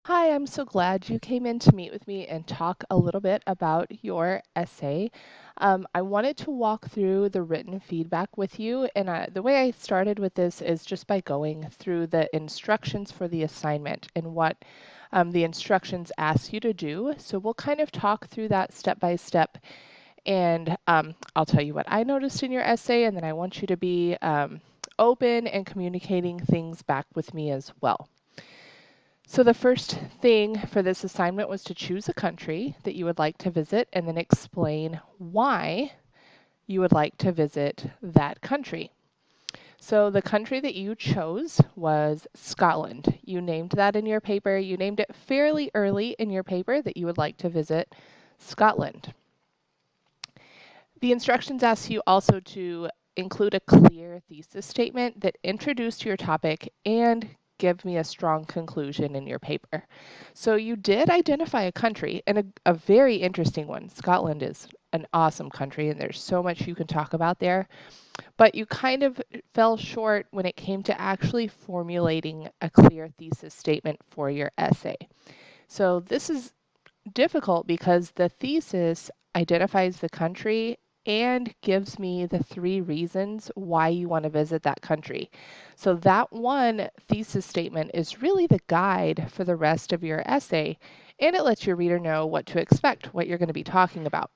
Hi, I'm so glad you came in to meet with me and talk a little bit about your essay. I wanted to walk through the written feedback with you, and the way I started with this is just by going through the instructions for the assignment and what the instructions ask you to do. So we'll kind of talk through that step by step, and I'll tell you what I noticed in your essay, and then I want you to be open and communicating things back with me as well. So the first thing for this assignment was to choose a country that you would like to visit and then explain why you would like to visit that country. So the country that you chose was Scotland. You named that in your paper. You named it fairly early in your paper that you would like to visit Scotland. The instructions ask you also to include a clear thesis statement that introduced your topic and give me a strong conclusion in your paper. So you did identify a country, and a very interesting one. Scotland is an awesome country, and there's so much you can talk about there. But you kind of fell short when it came to actually formulating a clear thesis statement for your essay. So this is difficult because the thesis identifies the country and gives me the 3 reasons why you want to visit that country. So that one thesis statement is really the guide for the rest of your essay, and it lets your reader know what to expect, what you're going to be talking about.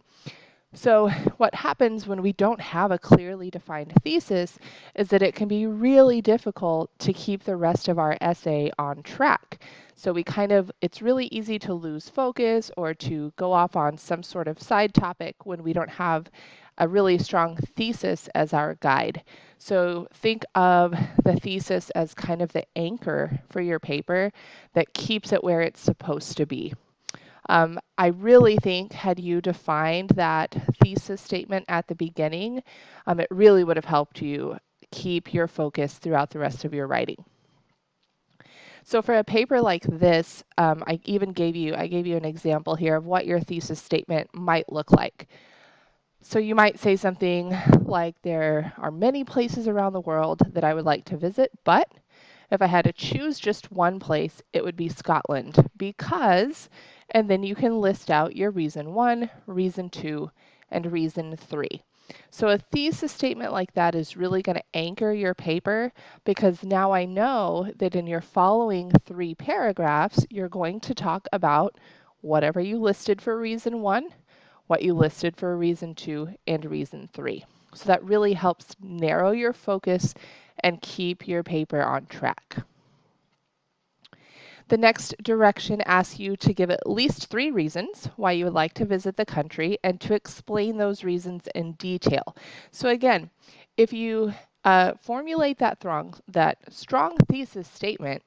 So what happens when we don't have a clearly defined thesis is that it can be really difficult to keep the rest of our essay on track. So it's really easy to lose focus or to go off on some sort of side topic when we don't have a really strong thesis as our guide. So think of the thesis as kind of the anchor for your paper that keeps it where it's supposed to be. I really think had you defined that thesis statement at the beginning, it really would have helped you keep your focus throughout the rest of your writing. So for a paper like this, I gave you an example here of what your thesis statement might look like. So you might say something like, there are many places around the world that I would like to visit, but if I had to choose just one place, it would be Scotland because, and then you can list out your reason 1, reason 2, and reason 3. So a thesis statement like that is really going to anchor your paper because now I know that in your following 3 paragraphs, you're going to talk about whatever you listed for reason 1, what you listed for reason 2, and reason 3. So that really helps narrow your focus and keep your paper on track. The next direction asks you to give at least 3 reasons why you would like to visit the country and to explain those reasons in detail. So again, if you formulate that strong thesis statement,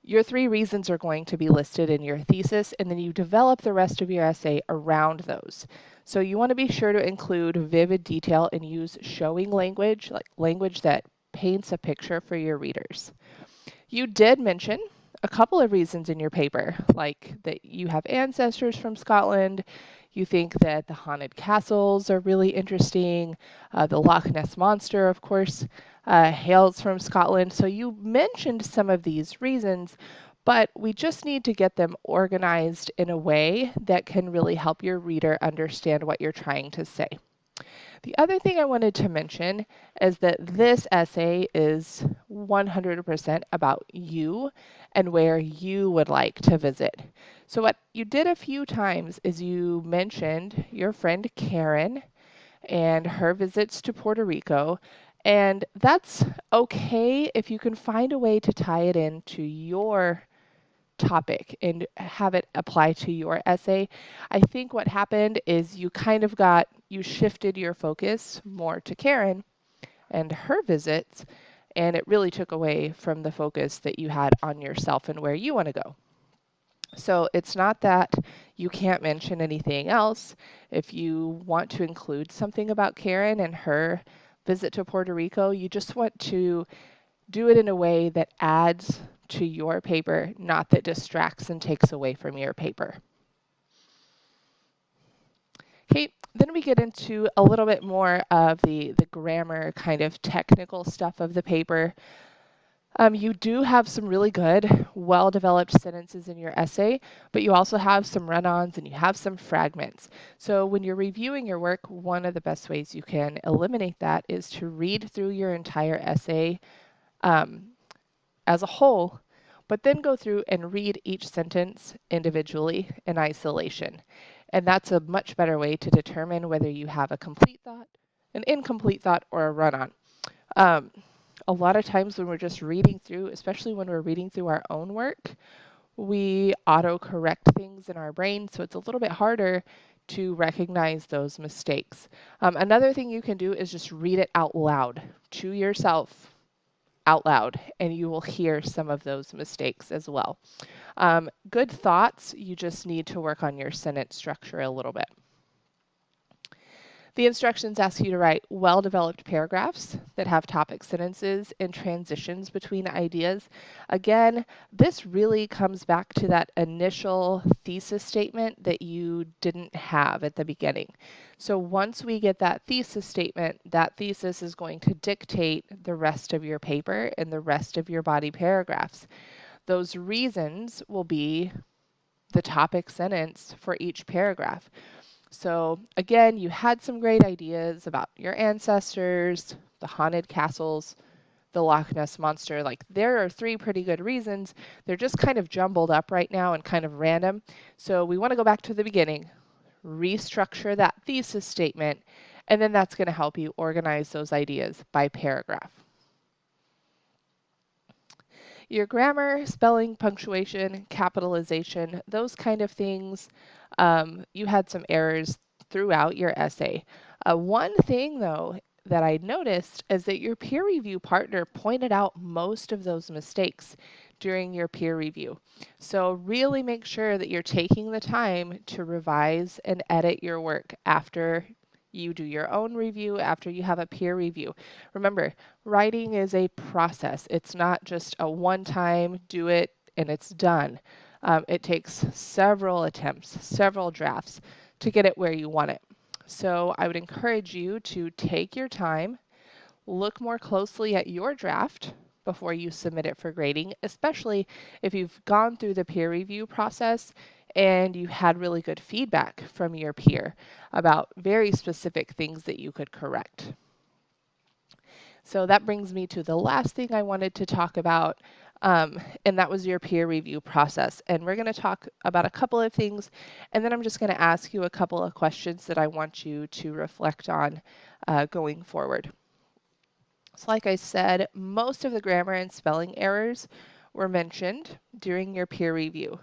your 3 reasons are going to be listed in your thesis, and then you develop the rest of your essay around those. So you want to be sure to include vivid detail and use showing language, like language that paints a picture for your readers. You did mention a couple of reasons in your paper, like that you have ancestors from Scotland, you think that the haunted castles are really interesting, the Loch Ness Monster, of course, hails from Scotland. So you mentioned some of these reasons, but we just need to get them organized in a way that can really help your reader understand what you're trying to say. The other thing I wanted to mention is that this essay is 100% about you and where you would like to visit. So what you did a few times is you mentioned your friend Karen and her visits to Puerto Rico, and that's okay if you can find a way to tie it into your topic and have it apply to your essay. I think what happened is you shifted your focus more to Karen and her visits, and it really took away from the focus that you had on yourself and where you want to go. So it's not that you can't mention anything else. If you want to include something about Karen and her visit to Puerto Rico, you just want to do it in a way that adds to your paper, not that distracts and takes away from your paper. Okay, then we get into a little bit more of the grammar kind of technical stuff of the paper. You do have some really good, well-developed sentences in your essay, but you also have some run-ons and you have some fragments. So when you're reviewing your work, one of the best ways you can eliminate that is to read through your entire essay um, as a whole, but then go through and read each sentence individually in isolation. And that's a much better way to determine whether you have a complete thought, an incomplete thought, or a run-on. Um, a lot of times when we're just reading through, especially when we're reading through our own work, we auto-correct things in our brain, so it's a little bit harder to recognize those mistakes. Another thing you can do is just read it out loud to yourself out loud, and you will hear some of those mistakes as well. Good thoughts, you just need to work on your sentence structure a little bit. The instructions ask you to write well-developed paragraphs that have topic sentences and transitions between ideas. Again, this really comes back to that initial thesis statement that you didn't have at the beginning. So once we get that thesis statement, that thesis is going to dictate the rest of your paper and the rest of your body paragraphs. Those reasons will be the topic sentence for each paragraph. So again, you had some great ideas about your ancestors, the haunted castles, the Loch Ness Monster. Like there are 3 pretty good reasons. They're just kind of jumbled up right now and kind of random. So we want to go back to the beginning, restructure that thesis statement, and then that's going to help you organize those ideas by paragraph. Your grammar, spelling, punctuation, capitalization, those kind of things, you had some errors throughout your essay. One thing, though, that I noticed is that your peer review partner pointed out most of those mistakes during your peer review. So really make sure that you're taking the time to revise and edit your work after you do your own review, after you have a peer review. Remember, writing is a process. It's not just a one-time do it and it's done. It takes several attempts, several drafts to get it where you want it. So I would encourage you to take your time, look more closely at your draft before you submit it for grading, especially if you've gone through the peer review process and you had really good feedback from your peer about very specific things that you could correct. So that brings me to the last thing I wanted to talk about, and that was your peer review process. And we're going to talk about a couple of things, and then I'm just going to ask you a couple of questions that I want you to reflect on going forward. So like I said, most of the grammar and spelling errors were mentioned during your peer review.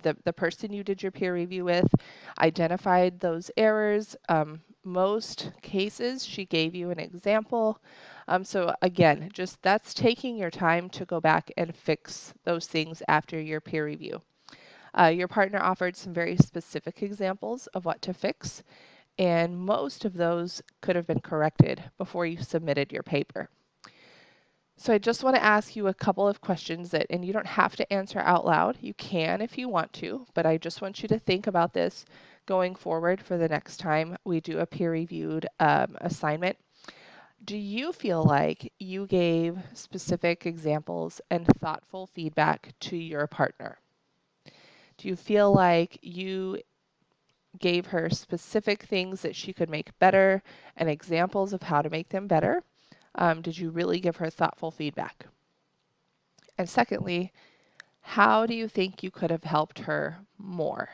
The person you did your peer review with identified those errors. Most cases, she gave you an example. So again, just that's taking your time to go back and fix those things after your peer review. Your partner offered some very specific examples of what to fix, and most of those could have been corrected before you submitted your paper. So I just want to ask you a couple of questions that, and you don't have to answer out loud. You can if you want to, but I just want you to think about this going forward for the next time we do a peer-reviewed assignment. Do you feel like you gave specific examples and thoughtful feedback to your partner? Do you feel like you gave her specific things that she could make better and examples of how to make them better? Did you really give her thoughtful feedback? And secondly, how do you think you could have helped her more?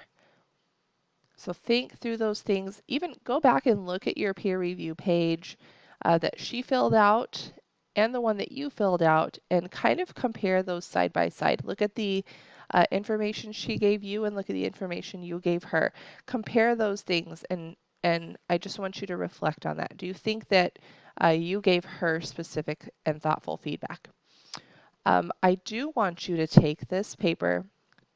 So think through those things. Even go back and look at your peer review page that she filled out and the one that you filled out and kind of compare those side by side. Look at the information she gave you and look at the information you gave her. Compare those things and I just want you to reflect on that. Do you think that you gave her specific and thoughtful feedback? I do want you to take this paper,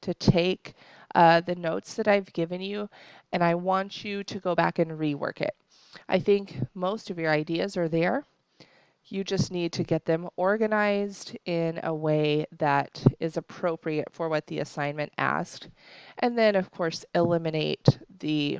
to take the notes that I've given you, and I want you to go back and rework it. I think most of your ideas are there. You just need to get them organized in a way that is appropriate for what the assignment asked. And then, of course, eliminate the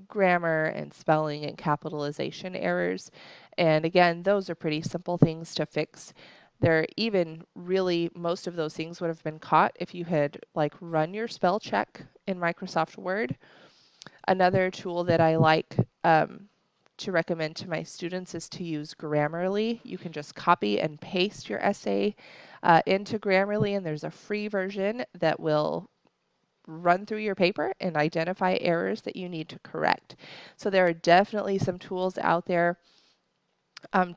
grammar and spelling and capitalization errors. And again, those are pretty simple things to fix. There even really most of those things would have been caught if you had like run your spell check in Microsoft Word. Another tool that I like to recommend to my students is to use Grammarly. You can just copy and paste your essay into Grammarly, and there's a free version that will run through your paper and identify errors that you need to correct. So there are definitely some tools out there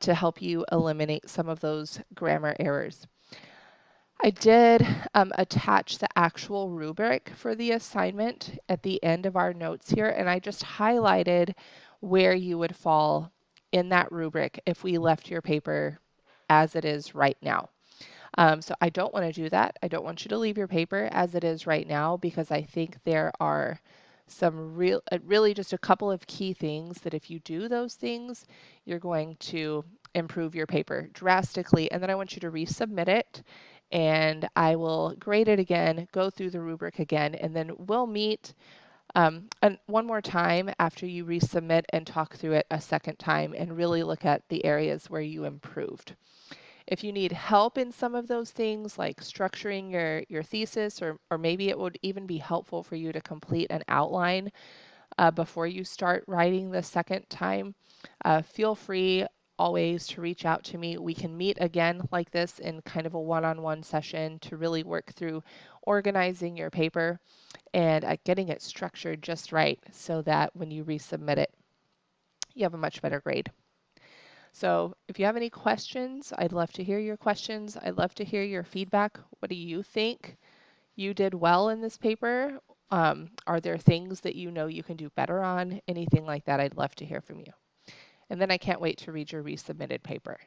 to help you eliminate some of those grammar errors. I did attach the actual rubric for the assignment at the end of our notes here, and I just highlighted where you would fall in that rubric if we left your paper as it is right now. So I don't want to do that. I don't want you to leave your paper as it is right now because I think there are some really just a couple of key things that if you do those things, you're going to improve your paper drastically. And then I want you to resubmit it and I will grade it again, go through the rubric again, and then we'll meet one more time after you resubmit and talk through it a second time and really look at the areas where you improved. If you need help in some of those things, like structuring your thesis, or maybe it would even be helpful for you to complete an outline before you start writing the second time, feel free always to reach out to me. We can meet again like this in kind of a one-on-one session to really work through organizing your paper and getting it structured just right so that when you resubmit it, you have a much better grade. So if you have any questions, I'd love to hear your questions. I'd love to hear your feedback. What do you think you did well in this paper? Are there things that you know you can do better on? Anything like that, I'd love to hear from you. And then I can't wait to read your resubmitted paper.